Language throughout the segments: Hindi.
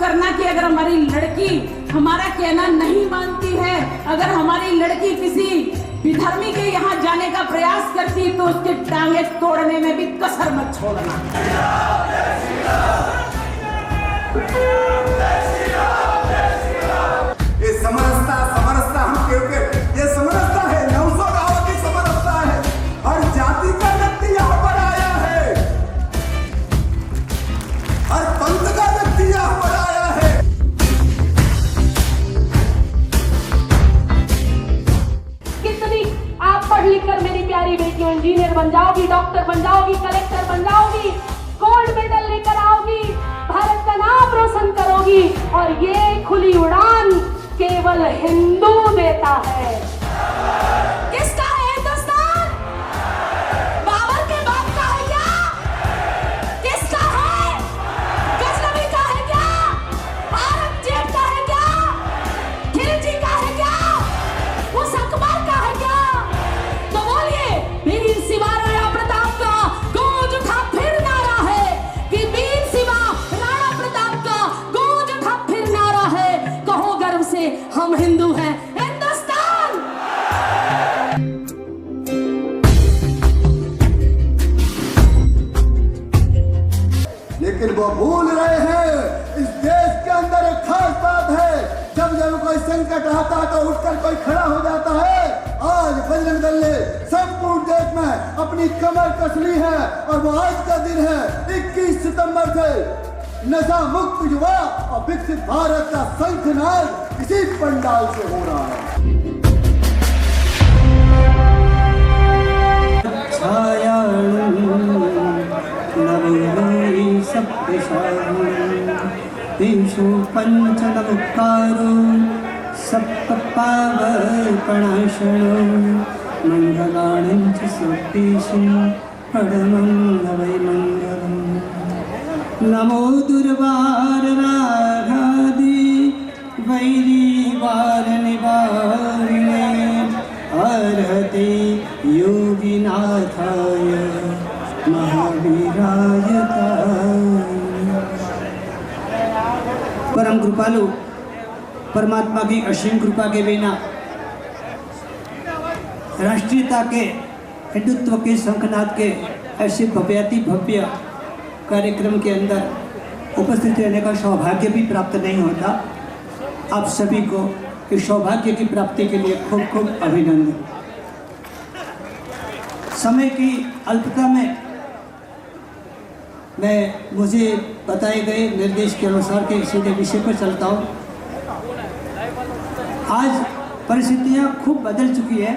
करना कि अगर हमारी लड़की हमारा कहना नहीं मानती है, अगर हमारी लड़की किसी विधर्मी के यहाँ जाने का प्रयास करती तो उसके टांगे तोड़ने में भी कसर मत छोड़ना। ये समरसता हम क्योंकि ये समरसता है 900 गांवों की समरसता है। हर जाति का व्यक्ति यहाँ पर आया है, हर पंथ का व्यक्ति यहाँ पर आया है। कितनी आप पढ़ लिख कर मेरी प्यारी बेटियों इंजीनियर बन जाओगी, डॉक्टर बन जाओगी, कलेक्टर बन जाओगी, गोल्ड मेडल लेकर आओगी, भारत का नाम रोशन करोगी। और ये खुली उड़ान केवल हिंदू देता है। किसका है हिंदुस्तान? बाबर के बाप का है क्या? किसका है? गजनवी का है क्या? औरंगजेब का है क्या? खिलजी का है क्या? उस अकबर का है क्या? तो बोलिए, वीर शिवा राणा प्रताप का गूंज उठा फिर नारा है कि वीर शिवा राणा प्रताप का गूंज उठा फिर नारा है। कहो गर्व से हम हिंदू हैं, हिंदुस्तान। लेकिन वो भूल रहे हैं इस देश के अंदर एक खास बात है, जब जब कोई संकट आता है तो उठकर कोई खड़ा हो जाता है। आज बजरंग दल ने संपूर्ण देश में अपनी कमर कस ली है और वो आज का दिन है 21 सितंबर से नशा मुक्त युवा और विकसित भारत का शंखनाद इसी पंडाल से हो रहा है। तेषु पंचनमुक्तारो सप्तपावपणाशनो मंगलानि च सप्तेषु परमं वै मंगलम्। नमो दुर्वार राघादि वैरीवार निवारिणे अर्हते योगिनाथाय महावीराय परम कृपालु परमात्मा की असीम कृपा के बिना राष्ट्रीयता के हिंदुत्व के शंखनाद के ऐसे भव्याति भव्य कार्यक्रम के अंदर उपस्थित रहने का सौभाग्य भी प्राप्त नहीं होता। आप सभी को इस सौभाग्य की प्राप्ति के लिए खूब खूब अभिनंदन। समय की अल्पता में मुझे बताए गए निर्देश के अनुसार के सीधे विषय पर चलता हूँ। आज परिस्थितियाँ खूब बदल चुकी है।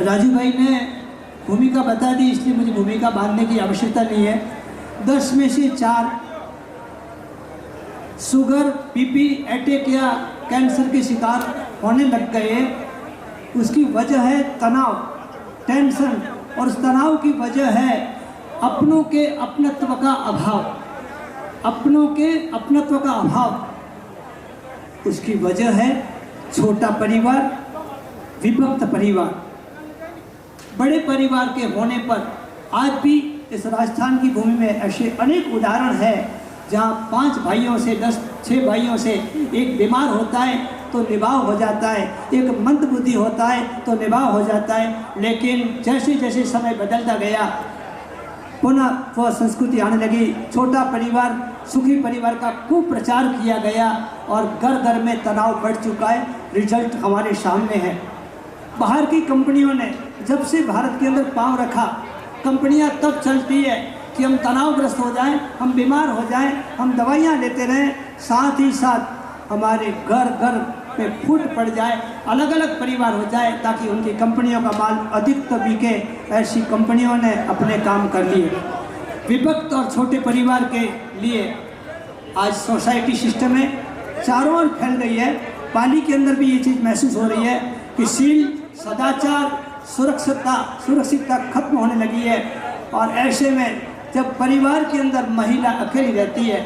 राजू भाई ने भूमिका बता दी, इसलिए मुझे भूमिका बांधने की आवश्यकता नहीं है। 10 में से 4 शुगर, बीपी, अटैक या कैंसर के शिकार होने लग गए। उसकी वजह है तनाव, टेंशन, और उस तनाव की वजह है अपनों के अपनत्व का अभाव। अपनों के अपनत्व का अभाव उसकी वजह है छोटा परिवार, विभक्त परिवार। बड़े परिवार के होने पर आज भी इस राजस्थान की भूमि में ऐसे अनेक उदाहरण है जहाँ 5 भाइयों से 6 भाइयों से एक बीमार होता है तो निभाव हो जाता है, एक मंदबुद्धि होता है तो निभाव हो जाता है। लेकिन जैसे जैसे समय बदलता गया पुनः वह संस्कृति आने लगी। छोटा परिवार, सुखी परिवार का कुप्रचार किया गया और घर घर में तनाव बढ़ चुका है। रिजल्ट हमारे सामने है। बाहर की कंपनियों ने जब से भारत के अंदर पांव रखा, कंपनियां तब चलती है कि हम तनावग्रस्त हो जाएं, हम बीमार हो जाएं, हम दवाइयां लेते रहें, साथ ही साथ हमारे घर घर पे फूट पड़ जाए, अलग अलग परिवार हो जाए ताकि उनकी कंपनियों का माल अधिक तो बिके। ऐसी कंपनियों ने अपने काम कर लिए। विभक्त और छोटे परिवार के लिए आज सोसाइटी सिस्टम में चारों ओर फैल रही है। पाली के अंदर भी ये चीज़ महसूस हो रही है कि शील, सदाचार, सुरक्षितता खत्म होने लगी है। और ऐसे में जब परिवार के अंदर महिला अकेली रहती है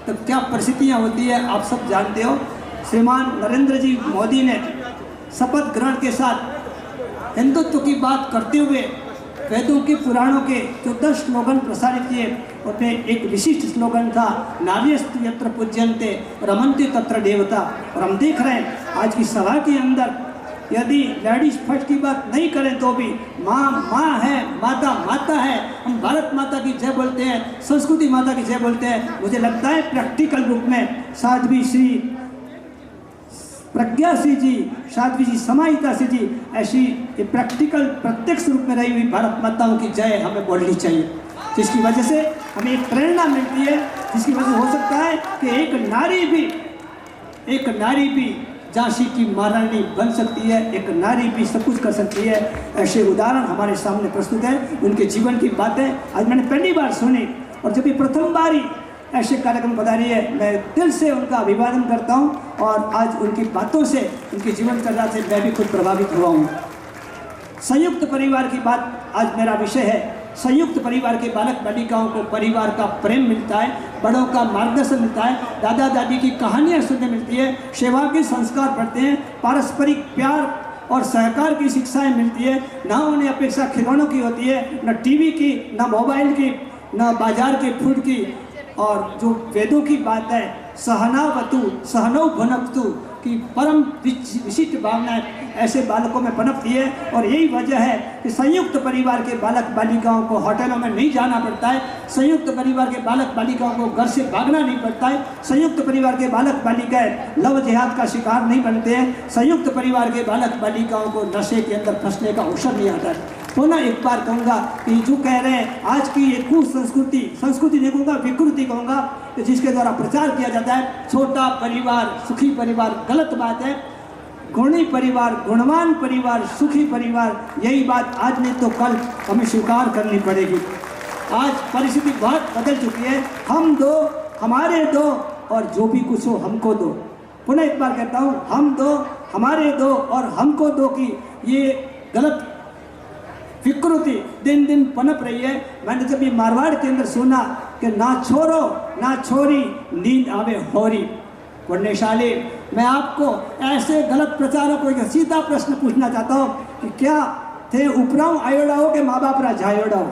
तो क्या परिस्थितियाँ होती है आप सब जानते हो। श्रीमान नरेंद्र जी मोदी ने शपथ ग्रहण के साथ हिंदुत्व की बात करते हुए वेदों के पुराणों के जो 10 स्लोगन प्रसारित किए, उनमें एक विशिष्ट स्लोगन था, नार्यस्तु यत्र पूज्यन्ते रमन्ते तत्र देवता। और हम देख रहे हैं आज की सभा के अंदर यदि लेडीज फर्स्ट की बात नहीं करें तो भी माँ माँ है, माता माता है। हम भारत माता की जय बोलते हैं, संस्कृति माता की जय बोलते हैं। मुझे लगता है प्रैक्टिकल रूप में साध्वी श्री प्रज्ञा सिंह जी, साध्वी जी समाहिता सिंह जी, ऐसी प्रैक्टिकल प्रत्यक्ष रूप में रही हुई भारत माताओं की जय हमें बोलनी चाहिए, जिसकी वजह से हमें एक प्रेरणा मिलती है, जिसकी वजह से हो सकता है कि एक नारी भी झांसी की महारानी बन सकती है, एक नारी भी सब कुछ कर सकती है। ऐसे उदाहरण हमारे सामने प्रस्तुत है। उनके जीवन की बातें आज मैंने पहली बार सुनी, और जब ये प्रथम बार ही ऐसे कार्यक्रम बता रही है, मैं दिल से उनका अभिवादन करता हूँ। और आज उनकी बातों से, उनकी जीवन चर्चा से मैं भी खुद प्रभावित हुआ हूँ। संयुक्त परिवार की बात आज मेरा विषय है। संयुक्त परिवार के बालक बालिकाओं को परिवार का प्रेम मिलता है, बड़ों का मार्गदर्शन मिलता है, दादा दादी की कहानियाँ सुनने मिलती है, सेवा के संस्कार पढ़ते हैं, पारस्परिक प्यार और सहकार की शिक्षाएं मिलती है। ना उन्हें अपेक्षा खिलौनों की होती है, न टीवी की, न मोबाइल की, न बाजार के फूड की। और जो वेदों की बात है, सहनावतु सहनौ भुनक्तु की परम विशिष्ट भावनाएं ऐसे बालकों में पनपती है। और यही वजह है कि संयुक्त परिवार के बालक बालिकाओं को होटलों में नहीं जाना पड़ता है, संयुक्त परिवार के बालक बालिकाओं को घर से भागना नहीं पड़ता है, संयुक्त परिवार के बालक बालिकाएं लव जिहाद का शिकार नहीं बनते हैं, संयुक्त परिवार के बालक बालिकाओं को नशे के अंदर फंसने का अवसर नहीं आता है। पुनः एक बार कहूँगा कि जो कह रहे हैं आज की ये कुसंस्कृति, संस्कृति नहीं कहूँगा, विकृति कहूँगा, जिसके द्वारा प्रचार किया जाता है छोटा परिवार सुखी परिवार, गलत बात है। गुणी परिवार, गुणवान परिवार, सुखी परिवार, यही बात आज नहीं तो कल हमें स्वीकार करनी पड़ेगी। आज परिस्थिति बहुत बदल चुकी है। हम दो, हमारे दो, और जो भी कुछ हो हमको दो। पुनः एक बार कहता हूँ, हम दो, हमारे दो और हमको दो की ये गलत विकृति दिन दिन पनप रही है। मैंने जब ये मारवाड़ के अंदर सुना कि ना छोरो ना छोरी नींद आवे होरी, पुण्यशाली, मैं आपको ऐसे गलत प्रचारों को एक सीधा प्रश्न पूछना चाहता हूँ कि क्या थे उपराऊ आयोड़ाओ के माँ बाप रा झायोड़ाओ?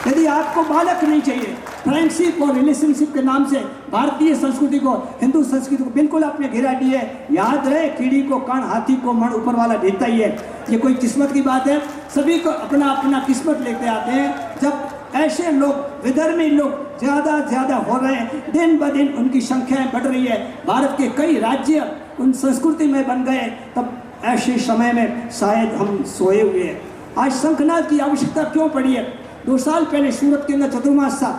यदि आपको बालक नहीं चाहिए, फ्रेंडशिप और रिलेशनशिप के नाम से भारतीय संस्कृति को, हिंदू संस्कृति को बिल्कुल आपने गिरा दी है। याद रहे, कीड़ी को कण हाथी को मण ऊपर वाला देता ही है। ये कोई किस्मत की बात है? सभी को अपना अपना किस्मत लेते आते हैं। जब ऐसे लोग, विधर्मी लोग ज़्यादा हो रहे हैं, दिन ब दिन उनकी संख्याएं बढ़ रही है, भारत के कई राज्य उन संस्कृति में बन गए, तब ऐसे समय में शायद हम सोए हुए हैं। आज शंखनाद की आवश्यकता क्यों पड़ी है? 2 साल पहले सूरत के अंदर चतुर्मास था,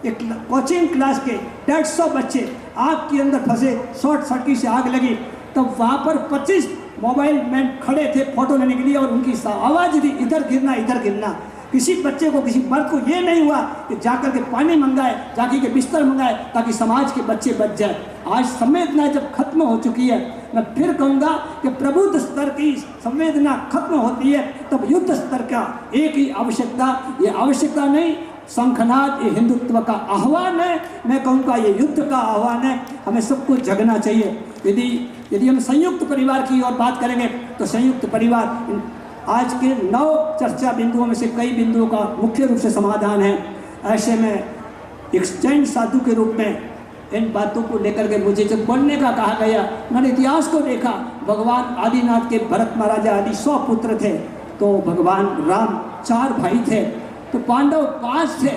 एक कोचिंग क्लास के 150 बच्चे आग के अंदर फंसे, शॉर्ट सर्किट से आग लगी। तब वहाँ पर 25 मोबाइल मैन खड़े थे फोटो लेने के लिए, और उनकी आवाज़ थी इधर गिरना इधर गिरना। किसी बच्चे को, किसी मर्द को ये नहीं हुआ कि जाकर के पानी मंगाए, जाके के बिस्तर मंगाए ताकि समाज के बच्चे बच जाए। आज संवेदना जब खत्म हो चुकी है, मैं फिर कहूँगा कि प्रबुद्ध स्तर की संवेदना खत्म होती है, तब युद्ध स्तर का एक ही आवश्यकता, ये आवश्यकता नहीं, शंखनाद ये हिंदुत्व का आह्वान है। मैं कहूँगा ये युद्ध का आह्वान है। हमें सबको जगना चाहिए। यदि हम संयुक्त परिवार की ओर बात करेंगे तो संयुक्त परिवार आज के 9 चर्चा बिंदुओं में से कई बिंदुओं का मुख्य रूप से समाधान है। ऐसे में एक जैन साधु के रूप में इन बातों को लेकर के मुझे जब बोलने का कहा गया, मैंने इतिहास को देखा। भगवान आदिनाथ के भरत महाराजा आदि 100 पुत्र थे, तो भगवान राम 4 भाई थे, तो पांडव 5 थे।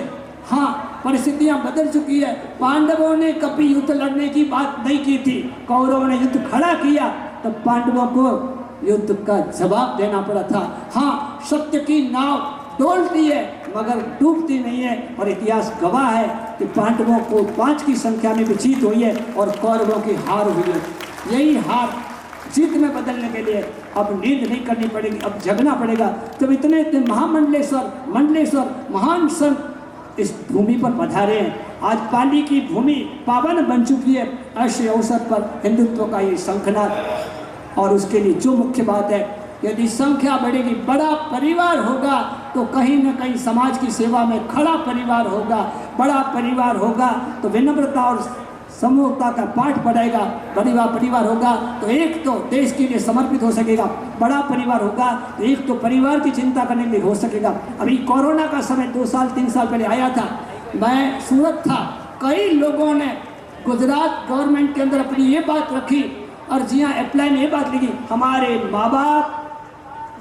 हाँ, परिस्थितियां बदल चुकी है। पांडवों ने कभी युद्ध लड़ने की बात नहीं की थी, कौरवों ने युद्ध खड़ा किया, तो पांडवों को युद्ध का जवाब देना पड़ा था। हाँ, सत्य की नाव डोलती है मगर डूबती नहीं है, और इतिहास गवाह है कि पांडवों को 5 की संख्या में भी जीत हुई है और कौरवों की हार हुई है। यही हार जीत में बदलने के लिए अब नींद नहीं करनी पड़ेगी, अब जगना पड़ेगा। जब इतने मंडलेश्वर महान संत इस भूमि पर पधारे हैं, आज पाली की भूमि पावन बन चुकी है, ऐसे अवसर पर हिंदुत्व का ये शंखनाद। और उसके लिए जो मुख्य बात है, यदि संख्या बढ़ेगी, बड़ा परिवार होगा तो कहीं न कहीं समाज की सेवा में खड़ा परिवार होगा, बड़ा परिवार होगा तो विनम्रता और समूहता का पाठ पढ़ेगा, परिवार होगा तो एक तो देश के लिए समर्पित हो सकेगा, बड़ा परिवार होगा तो एक तो परिवार की चिंता करने के लिए हो सकेगा। अभी कोरोना का समय 2 साल 3 साल पहले आया था, मैं सूरत था, कई लोगों ने गुजरात गवर्नमेंट के अंदर अपनी ये बात रखी और जिया अप्लाई में ये बात लिखी, हमारे माँ बाप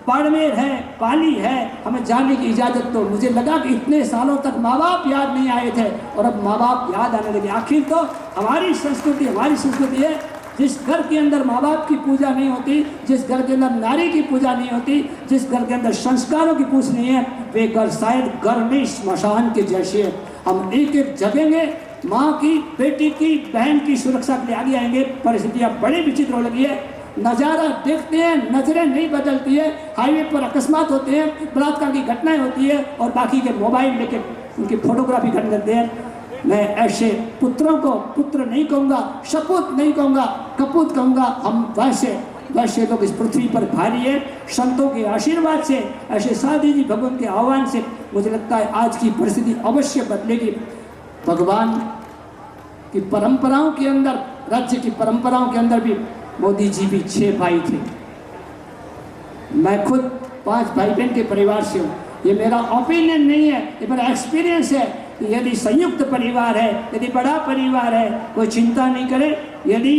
बाड़मेर है, पाली है, हमें जाने की इजाज़त दो। मुझे लगा कि इतने सालों तक माँ बाप याद नहीं आए थे और अब माँ बाप याद आने लगे। आखिर तो हमारी संस्कृति है, जिस घर के अंदर माँ बाप की पूजा नहीं होती, जिस घर के अंदर नारी की पूजा नहीं होती, जिस घर के अंदर संस्कारों की पूछ नहीं है, वे घर शायद घर नहीं स्मशान के जैसे है। हम एक एक जगेंगे, माँ की, बेटी की, बहन की सुरक्षा के लिए आगे आएंगे। परिस्थितियाँ बड़ी विचित्र हो लगी है, नज़ारा देखते हैं, नज़रें नहीं बदलती है, हाईवे पर अकस्मात होते हैं, बलात्कार की घटनाएं होती है और बाकी के मोबाइल लेके उनकी फोटोग्राफी करने लगते हैं। मैं ऐसे पुत्रों को पुत्र नहीं कहूँगा, सपूत नहीं कहूँगा, कपूत कहूँगा। हम वैसे लोग इस पृथ्वी पर भारी है। संतों के आशीर्वाद से, ऐसे साधी जी भगवान के आह्वान से मुझे लगता है आज की परिस्थिति अवश्य बदलेगी। भगवान की परंपराओं के अंदर, राज्य की परंपराओं के अंदर भी मोदी जी भी 6 भाई थे। मैं खुद 5 भाई बहन के परिवार से हूँ। ये मेरा ओपिनियन नहीं है, ये मेरा एक्सपीरियंस है कि यदि संयुक्त परिवार है, यदि बड़ा परिवार है, कोई चिंता नहीं करे। यदि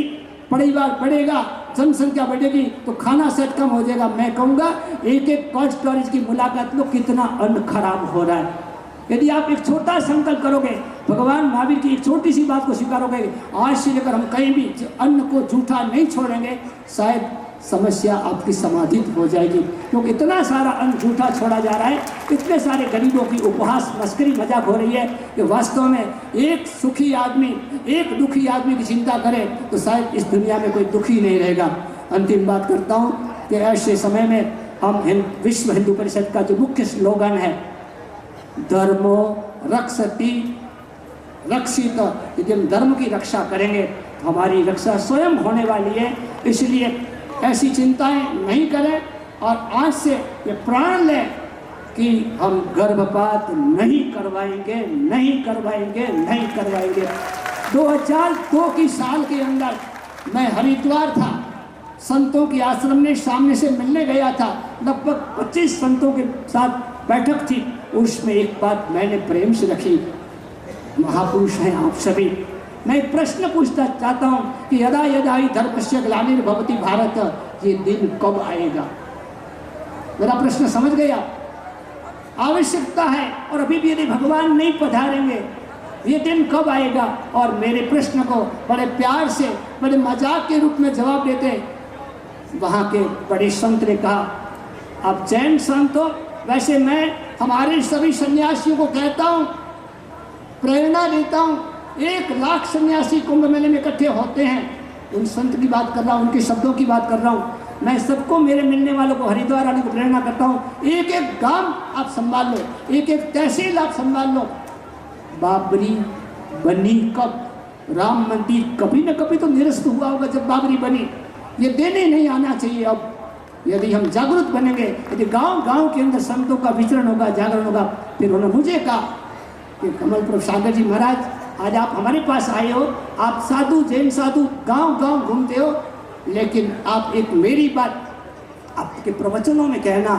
परिवार बढ़ेगा, जनसंख्या बढ़ेगी तो खाना सेट कम हो जाएगा। मैं कहूँगा एक कोल्ड स्टोरेज की मुलाकात लो, कितना अन्न खराब हो रहा है। यदि आप एक छोटा संकल्प करोगे, भगवान महावीर की एक छोटी सी बात को स्वीकारोगे, आज से लेकर हम कहीं भी अन्न को झूठा नहीं छोड़ेंगे, शायद समस्या आपकी समाधित हो जाएगी। क्योंकि इतना सारा अन्न झूठा छोड़ा जा रहा है, इतने सारे गरीबों की उपहास मस्करी मजाक हो रही है कि वास्तव में एक सुखी आदमी, एक दुखी आदमी की चिंता करे तो शायद इस दुनिया में कोई दुखी नहीं रहेगा। अंतिम बात करता हूँ कि ऐसे समय में हम विश्व हिंदू परिषद का जो मुख्य स्लोगन है, धर्मो रक्षति रक्षित, यदि हम धर्म की रक्षा करेंगे तो हमारी रक्षा स्वयं होने वाली है। इसलिए ऐसी चिंताएं नहीं करें और आज से ये प्रण लें कि हम गर्भपात नहीं करवाएंगे। 2002 की साल के अंदर मैं हरिद्वार था, संतों के आश्रम में सामने से मिलने गया था, लगभग 25 संतों के साथ बैठक थी। उसमें एक बात मैंने प्रेम से रखी, महापुरुष हैं आप सभी, मैं एक प्रश्न पूछना चाहता हूँ कि यदा यदा ही धर्मस्य ग्लानिर्भवति भारत, ये दिन कब आएगा? मेरा प्रश्न समझ गया? आवश्यकता है और अभी भी यदि भगवान नहीं पधारेंगे ये दिन कब आएगा? और मेरे प्रश्न को बड़े प्यार से, बड़े मजाक के रूप में जवाब देते वहाँ के बड़े संत ने कहा, आप जैन संत हो, वैसे मैं हमारे सभी सन्यासियों को कहता हूँ, प्रेरणा देता हूँ, 1 लाख सन्यासी कुंभ मेले में इकट्ठे होते हैं। उन संत की बात कर रहा हूँ, उनके शब्दों की बात कर रहा हूँ। मैं सबको, मेरे मिलने वालों को हरिद्वार आने को प्रेरणा करता हूँ। एक एक गांव आप संभाल लो, एक एक तहसील आप संभाल लो। बाबरी बनी कब? राम मंदिर कभी न कभी तो निरस्त हुआ होगा जब बाबरी बनी। ये देने नहीं आना चाहिए। अब यदि हम जागरूक बनेंगे, यदि गांव गांव के अंदर संतों का विचरण होगा, जागरण होगा। फिर उन्होंने मुझे कहा कि कमल प्रभु सागर जी महाराज, आज आप हमारे पास आए हो, आप साधु, जैन साधु गांव गांव घूमते हो, लेकिन आप एक मेरी बात आपके प्रवचनों में कहना,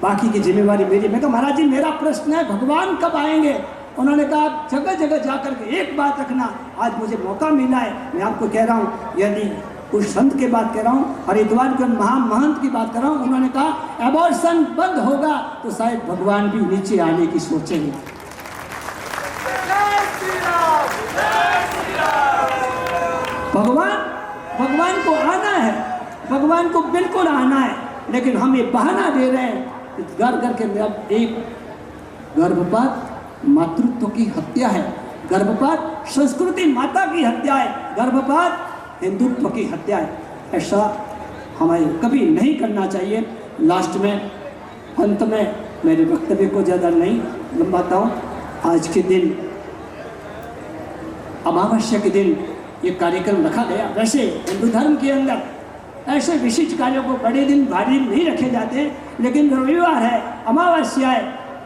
बाकी की जिम्मेवारी मेरी। मैं कहा महाराज जी मेरा प्रश्न है भगवान कब आएंगे? उन्होंने कहा आप जगह जगह जाकर के एक बात रखना। आज मुझे मौका मिला है, मैं आपको कह रहा हूँ, यदि उस संत की बात कर रहा हूँ, हरिद्वार के महामहंत की बात कर रहा हूँ, उन्होंने कहा एबॉर्शन बंद होगा तो शायद भगवान भी नीचे आने की सोचेंगे। भगवान को आना है, भगवान को बिल्कुल आना है, लेकिन हम ये बहाना दे रहे हैं घर घर के। अब एक गर्भपात मातृत्व की हत्या है, गर्भपात संस्कृति माता की हत्या है, गर्भपात हिंदुत्व की हत्या है। ऐसा हमें कभी नहीं करना चाहिए। लास्ट में, अंत में मेरे वक्तव्य को ज़्यादा नहीं लंबाता हूँ। आज के दिन, अमावस्या के दिन ये कार्यक्रम रखा गया। वैसे हिंदू धर्म के अंदर ऐसे विशिष्ट कार्यों को बड़े दिन भारी नहीं रखे जाते, लेकिन रविवार है, अमावस्या है,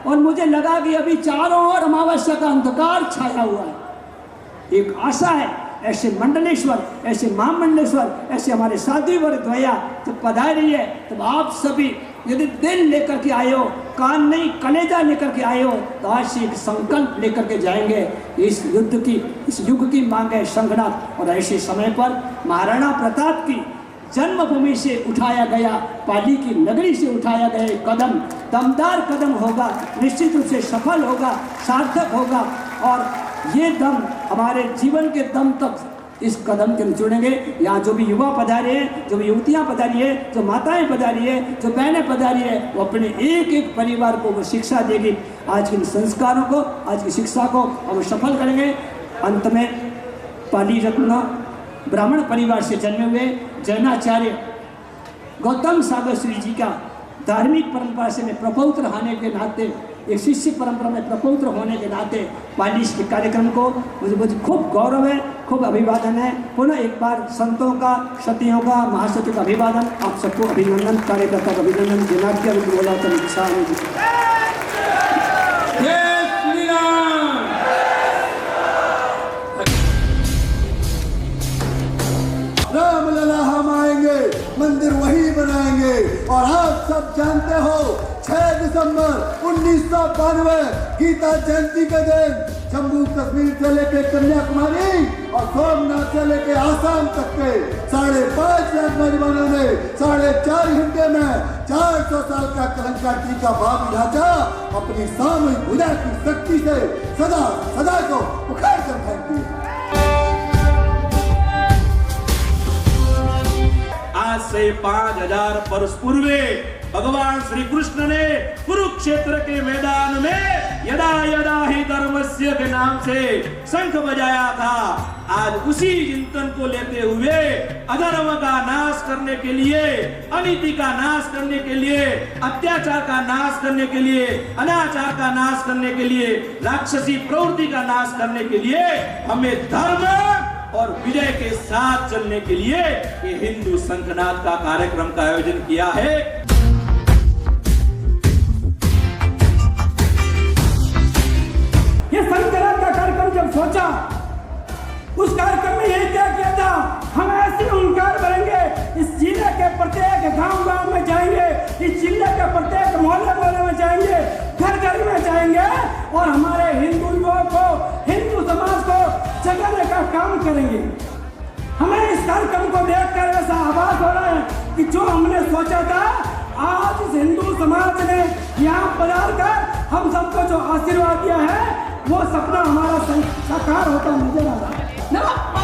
और मुझे लगा कि अभी चारों ओर अमावस्या का अंधकार छाया हुआ है। एक आशा है ऐसे मंडलेश्वर, ऐसे महामंडलेश्वर, ऐसे हमारे साधु वर्ग द्वया जब पधारी है, तब आप सभी यदि दिल लेकर के आए हो, कान नहीं कलेजा लेकर के आए हो, तो आज से एक संकल्प लेकर के जाएंगे। इस युद्ध की, इस युग की मांग है संघर्ष, और ऐसे समय पर महाराणा प्रताप की जन्मभूमि से उठाया गया, पाली की नगरी से उठाया गया कदम दमदार कदम होगा, निश्चित रूप से सफल होगा, सार्थक होगा, और ये दम हमारे जीवन के दम तक इस कदम के जुड़ेंगे। यहाँ जो भी युवा पधारे हैं, जो भी युवतियाँ पधारी है, जो माताएं पधारी है, जो बहनें पधारी है, वो अपने एक एक परिवार को वो शिक्षा देगी। आज के इन संस्कारों को, आज की शिक्षा को हम सफल करेंगे। अंत में पाली रत्न ब्राह्मण परिवार से जन्मे हुए जैनाचार्य गौतम सागर श्री जी का धार्मिक परंपरा से मैं प्रपौत्र होने के नाते, एक शिष्य परंपरा में प्रपौत्र होने के नाते पाली के कार्यक्रम को मुझे खूब गौरव है, खूब अभिवादन है। पुनः एक बार संतों का, सतियों का, महासतियों का अभिवादन, आप सबको अभिनंदन, कार्यकर्ता का अभिनंदन। जनाब बोला तो रामलला हम आएंगे, मंदिर वही बनाएंगे। और आप सब जानते हो 6 दिसंबर 1992 गीता जयंती के दिन जम्मू कश्मीर से लेके कन्याकुमारी और सोमनाथ से लेके आसाम तक के 5.5 लाख नौजवानों ने 4.5 घंटे में 400 साल का कलंका टीका बाबी ढांचा अपनी सामूहिक भुजा की शक्ति से सदा सदा को उखाड़ कर फेंक दिया। आज से 5000 वर्ष पूर्व भगवान श्री कृष्ण ने कुरुक्षेत्र के मैदान में यदा यदा ही धर्मस्य के नाम से शंख बजाया था। आज उसी चिंतन को लेते हुए अधर्म का नाश करने के लिए, अनीति का नाश करने के लिए, अत्याचार का नाश करने के लिए, अनाचार का नाश करने के लिए, राक्षसी प्रवृत्ति का नाश करने के लिए हमें धर्म और विजय के साथ चलने के लिए ये हिंदू संघनाद का कार्यक्रम का आयोजन किया है। ये संघनाद का कार्यक्रम जब सोचा, उस कार्यक्रम में यही क्या किया था, हम ऐसे ओंकार भरेंगे, इस जिले के प्रत्येक गांव में जाएंगे, इस जिले के प्रत्येक मोहल्ले में जाएंगे, घर घर में जाएंगे और हमारे हिंदू युवाओं को, हिंदू समाज को जगाने का काम करेंगे। हमें इस कार्यक्रम को देखकर ऐसा आभास हो रहा है कि जो हमने सोचा था, आज इस हिंदू समाज ने यहाँ पधार कर हम सबको जो आशीर्वाद दिया है, वो सपना हमारा साकार होता नजर आ रहा है।